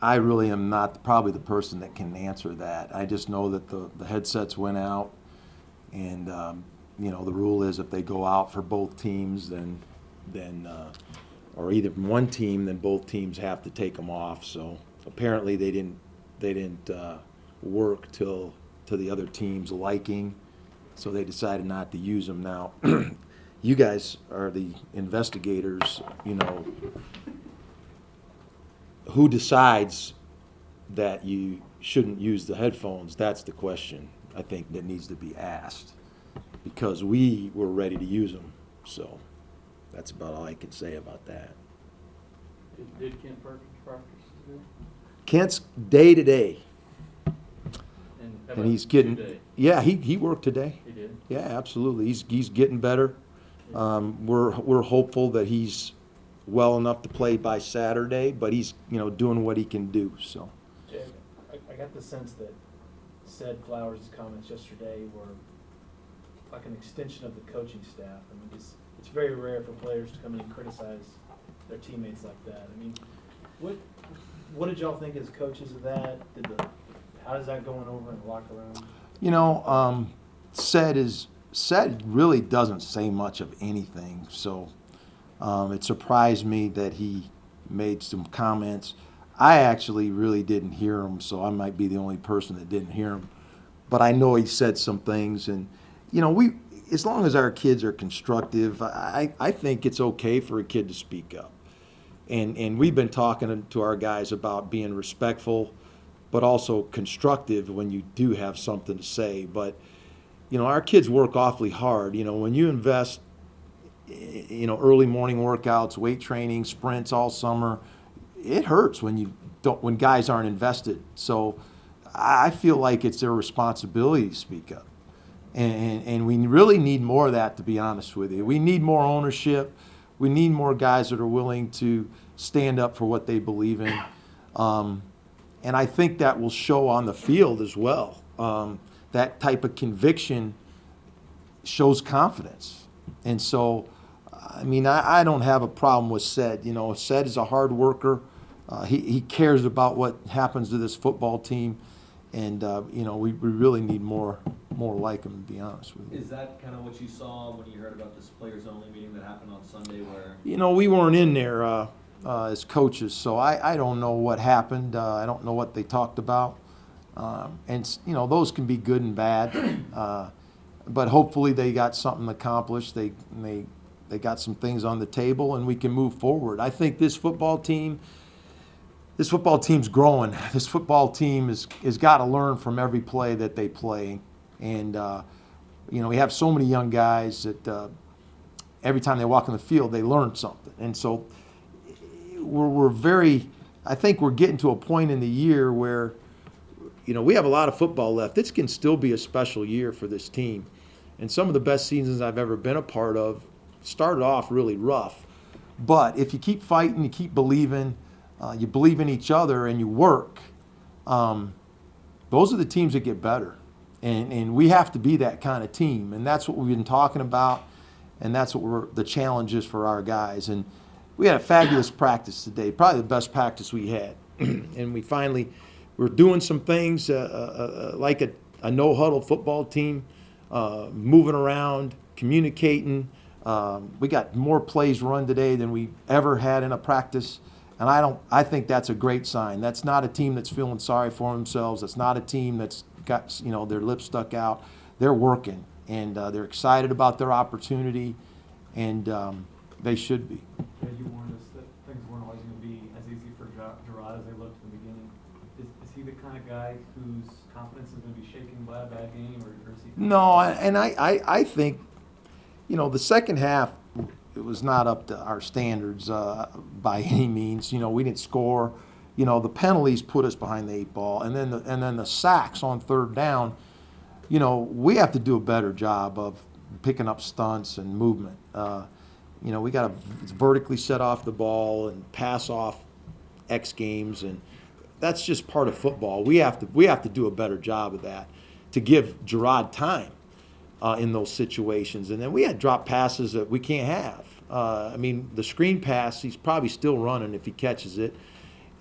I really am not probably the person that can answer that. I just know that the headsets went out, and the rule is if they go out for both teams, then or either from one team, then both teams have to take them off. So apparently they didn't work till to the other team's liking, so they decided not to use them. Now, you guys are the investigators. Who decides that you shouldn't use the headphones? That's the question I think that needs to be asked, because we were ready to use them. So that's about all I can say about that. Did Kent Perkins practice today? Kent's day to day, How and he's about getting. today? Yeah, he worked today. He did? Yeah, absolutely. He's getting better. We're hopeful that he's well enough to play by Saturday, but he's doing what he can do. So. Jay, I got the sense that Flowers' comments yesterday were like an extension of the coaching staff. I mean, it's very rare for players to come in and criticize their teammates like that. I mean, what did y'all think as coaches of that? How is that going over in the locker room? Sept really doesn't say much of anything, so it surprised me that he made some comments. I actually really didn't hear him, so I might be the only person that didn't hear him. But I know he said some things, and as long as our kids are constructive, I think it's okay for a kid to speak up. And we've been talking to our guys about being respectful, but also constructive when you do have something to say. But our kids work awfully hard. When you invest, early morning workouts, weight training, sprints all summer, it hurts when guys aren't invested. So I feel like it's their responsibility to speak up. And we really need more of that, to be honest with you. We need more ownership. We need more guys that are willing to stand up for what they believe in. And I think that will show on the field as well. That type of conviction shows confidence. And so, I don't have a problem with Sept. Sept is a hard worker. He cares about what happens to this football team. And, we really need more like him, to be honest with you. Is that kind of what you saw when you heard about this players-only meeting that happened on Sunday where? We weren't in there as coaches, so I don't know what happened. I don't know what they talked about. And those can be good and bad. But hopefully they got something accomplished. They got some things on the table, and we can move forward. I think this football team's growing. This football team has got to learn from every play that they play. And, we have so many young guys that every time they walk on the field, they learn something. And so I think we're getting to a point in the year where, we have a lot of football left. This can still be a special year for this team. And some of the best seasons I've ever been a part of started off really rough. But if you keep fighting, you keep believing, you believe in each other, and you work, those are the teams that get better. And we have to be that kind of team. And that's what we've been talking about, and that's what the challenge is for our guys. And we had a fabulous practice today, probably the best practice we had. And we're doing some things like a no-huddle football team, moving around, communicating. We got more plays run today than we ever had in a practice. And I think that's a great sign. That's not a team that's feeling sorry for themselves. That's not a team that's got their lips stuck out. They're working, and they're excited about their opportunity, and they should be. Yeah, you warned us that things weren't always going to be as easy for Gerard as they looked in the beginning. Is he the kind of guy whose confidence is going to be shaken by a bad game, or is he? No, and I think, the second half, it was not up to our standards by any means. We didn't score. The penalties put us behind the eight ball, and then the sacks on third down. We have to do a better job of picking up stunts and movement. We got to vertically set off the ball and pass off X games, and that's just part of football. We have to do a better job of that to give Gerard time in those situations. And then we had drop passes that we can't have. The screen pass, he's probably still running if he catches it.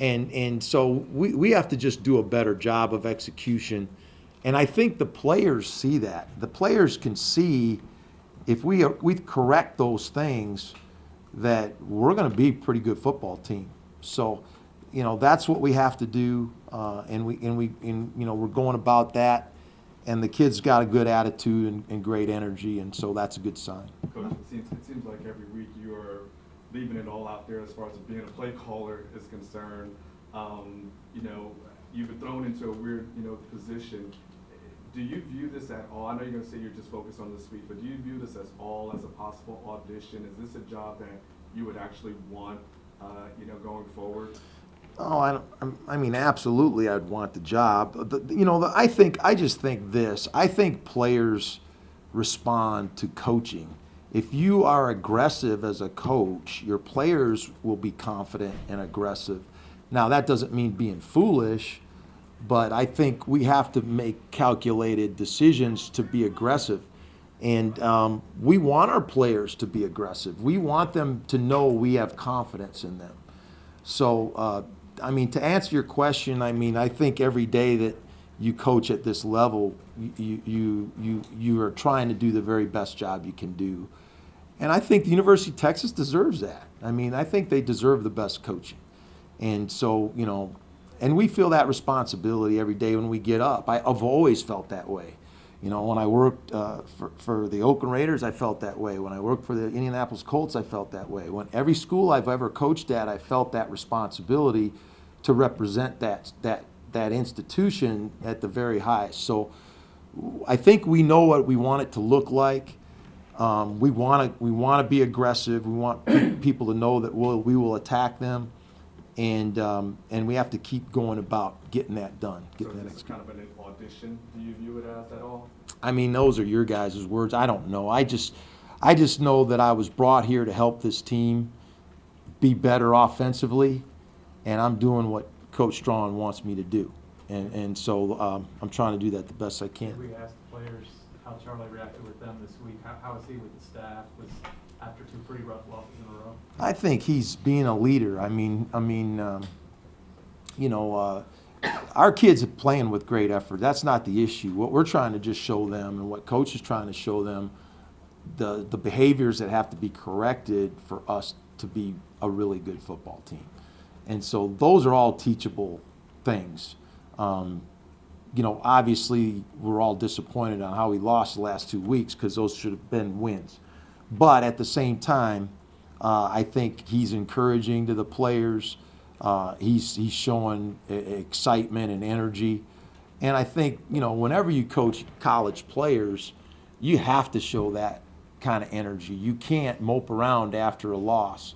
And so we have to just do a better job of execution. And I think the players see that. The players can see if we correct those things, that we're going to be a pretty good football team. So, that's what we have to do, and we're going about that. And the kids got a good attitude and great energy, and so that's a good sign. Coach, it seems like every week you are leaving it all out there as far as being a play caller is concerned. You've been thrown into a weird, position. Do you view this at all? I know you're going to say you're just focused on this week, but do you view this as a possible audition? Is this a job that you would actually want, going forward? Oh, I mean, absolutely, I'd want the job. I think players respond to coaching. If you are aggressive as a coach, your players will be confident and aggressive. Now, that doesn't mean being foolish, but I think we have to make calculated decisions to be aggressive. And we want our players to be aggressive. We want them to know we have confidence in them. So, to answer your question, I think every day that you coach at this level, you are trying to do the very best job you can do. And I think the University of Texas deserves that. I think they deserve the best coaching. And so, and we feel that responsibility every day when we get up. I've always felt that way. When I worked for the Oakland Raiders, I felt that way. When I worked for the Indianapolis Colts, I felt that way. When every school I've ever coached at, I felt that responsibility to represent that institution at the very highest. So I think we know what we want it to look like. We want to be aggressive. We want people to know that we will attack them, and we have to keep going about getting that done. So this is kind of an audition. Do you view it as at all? Those are your guys' words. I don't know. I just know that I was brought here to help this team be better offensively, and I'm doing what Coach Strawn wants me to do. And so I'm trying to do that the best I can. We asked the players how Charlie reacted with them this week. How was he with the staff? Was after two pretty rough losses in a row? I think he's being a leader. Our kids are playing with great effort. That's not the issue. What we're trying to just show them, and what Coach is trying to show them, the behaviors that have to be corrected for us to be a really good football team. And so those are all teachable things. Obviously we're all disappointed on how we lost the last 2 weeks, because those should have been wins. But at the same time, I think he's encouraging to the players. He's showing excitement and energy. And I think, whenever you coach college players, you have to show that kind of energy. You can't mope around after a loss,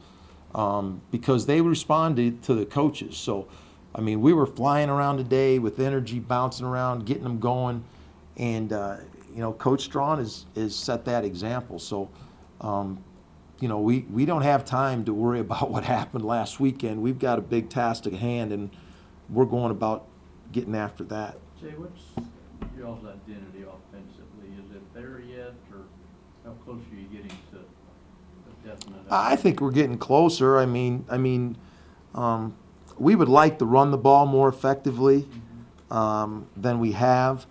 because they responded to the coaches. So, we were flying around today with energy, bouncing around, getting them going. And, Coach Strawn has set that example. So, we don't have time to worry about what happened last weekend. We've got a big task at hand, and we're going about getting after that. Jay, what's y'all's identity offensively? Is it there yet, or how close are you getting to a definite? I think we're getting closer. We would like to run the ball more effectively than we have.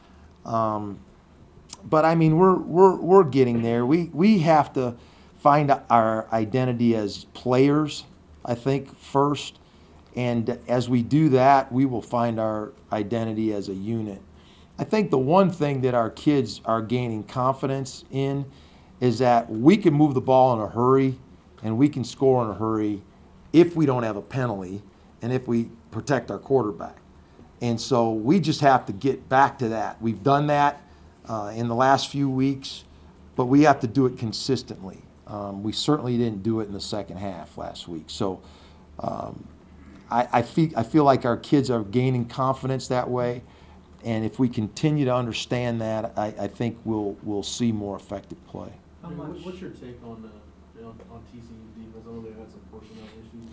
But we're getting there. We have to find our identity as players, I think, first. And as we do that, we will find our identity as a unit. I think the one thing that our kids are gaining confidence in is that we can move the ball in a hurry and we can score in a hurry if we don't have a penalty and if we protect our quarterback. And so we just have to get back to that. We've done that in the last few weeks, but we have to do it consistently. We certainly didn't do it in the second half last week. So I feel like our kids are gaining confidence that way, and if we continue to understand that, I think we'll see more effective play. What's your take on TCU defense? I know they've had some personnel issues.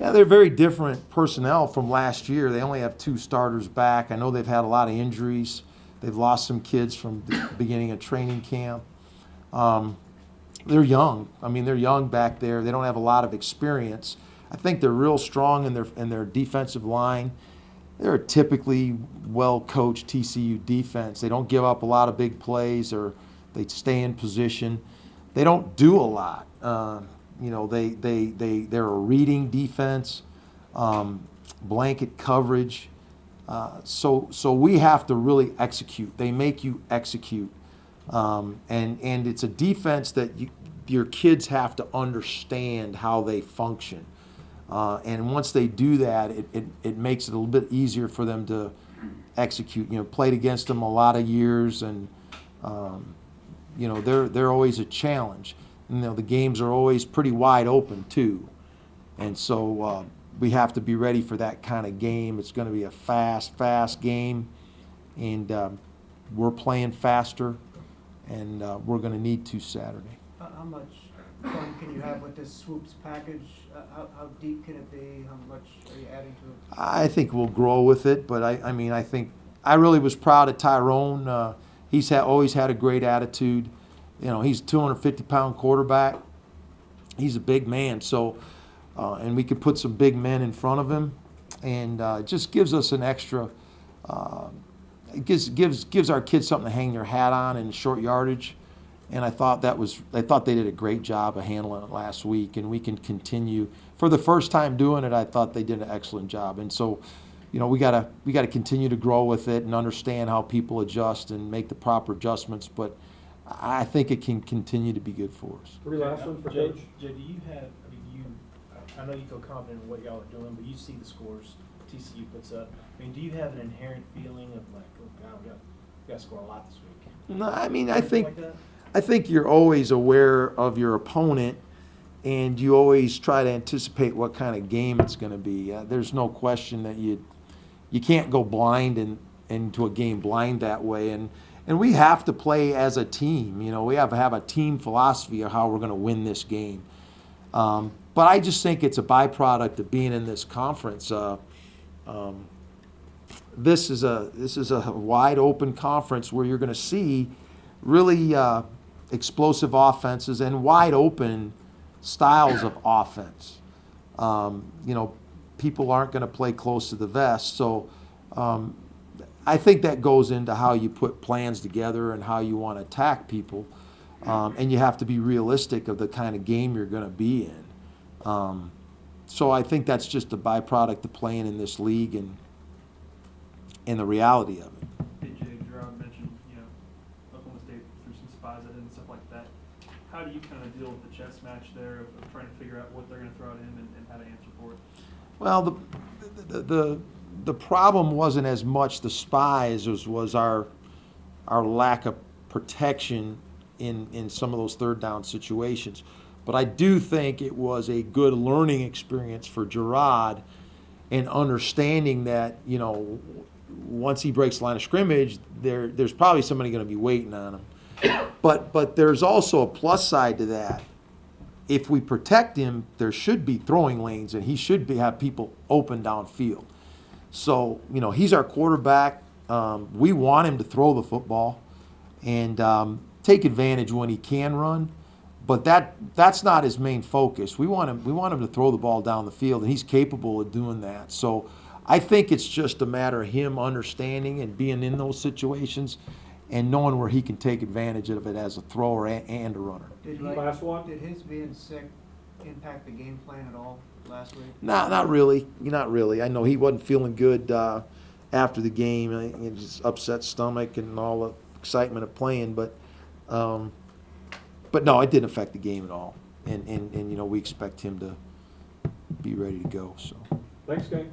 Yeah, they're very different personnel from last year. They only have 2 starters back. I know they've had a lot of injuries. They've lost some kids from the beginning of training camp. They're young. They're young back there. They don't have a lot of experience. I think they're real strong in their defensive line. They're a typically well-coached TCU defense. They don't give up a lot of big plays, or they stay in position. They don't do a lot. They're a reading defense, blanket coverage. So we have to really execute. They make you execute, and it's a defense that your kids have to understand how they function. And once they do that, it makes it a little bit easier for them to execute. Played against them a lot of years, and they're always a challenge. The games are always pretty wide open too, and so we have to be ready for that kind of game. It's going to be a fast game, and we're playing faster, and we're going to need to Saturday. How much fun can you have with this swoops package? How deep can it be? How much are you adding to it? I think we'll grow with it, but I think I really was proud of Tyrone. He's always had a great attitude. He's a 250-pound quarterback. He's a big man, so and we could put some big men in front of him, and it just gives us an extra. It gives our kids something to hang their hat on in short yardage. And I thought they did a great job of handling it last week, and we can continue. For the first time doing it, I thought they did an excellent job. And so, we gotta continue to grow with it and understand how people adjust and make the proper adjustments. But I think it can continue to be good for us. Jay, do you have? I know you feel confident in what y'all are doing, but you see the scores TCU puts up. Do you have an inherent feeling of like, oh God, we got to score a lot this week? No, I Like think you're always aware of your opponent, and you always try to anticipate what kind of game it's going to be. There's no question that you can't go blind into a game blind that way, and we have to play as a team. We have to have a team philosophy of how we're going to win this game. But I just think it's a byproduct of being in this conference. This is a wide open conference where you're going to see really explosive offenses and wide open styles of offense. People aren't going to play close to the vest, so I think that goes into how you put plans together and how you want to attack people, and you have to be realistic of the kind of game you're going to be in. So I think that's just a byproduct of playing in this league and the reality of it. Gerard mentioned, Oklahoma State threw some spies at it and stuff like that. How do you kind of deal with the chess match there of trying to figure out what they're going to throw at him and how to answer for it? Well, the problem wasn't as much the spies as was our lack of protection in some of those third down situations. But I do think it was a good learning experience for Gerard in understanding that, once he breaks the line of scrimmage, there's probably somebody going to be waiting on him. But there's also a plus side to that. If we protect him, there should be throwing lanes, and he should have people open downfield. So, he's our quarterback. We want him to throw the football and take advantage when he can run. But that's not his main focus. We want him to throw the ball down the field, and he's capable of doing that. So I think it's just a matter of him understanding and being in those situations and knowing where he can take advantage of it as a thrower and a runner. Did his being sick impact the game plan at all last week? Not really. Not really. I know he wasn't feeling good after the game. He just upset stomach and all the excitement of playing. But no, it didn't affect the game at all. And we expect him to be ready to go. So. Thanks, gang.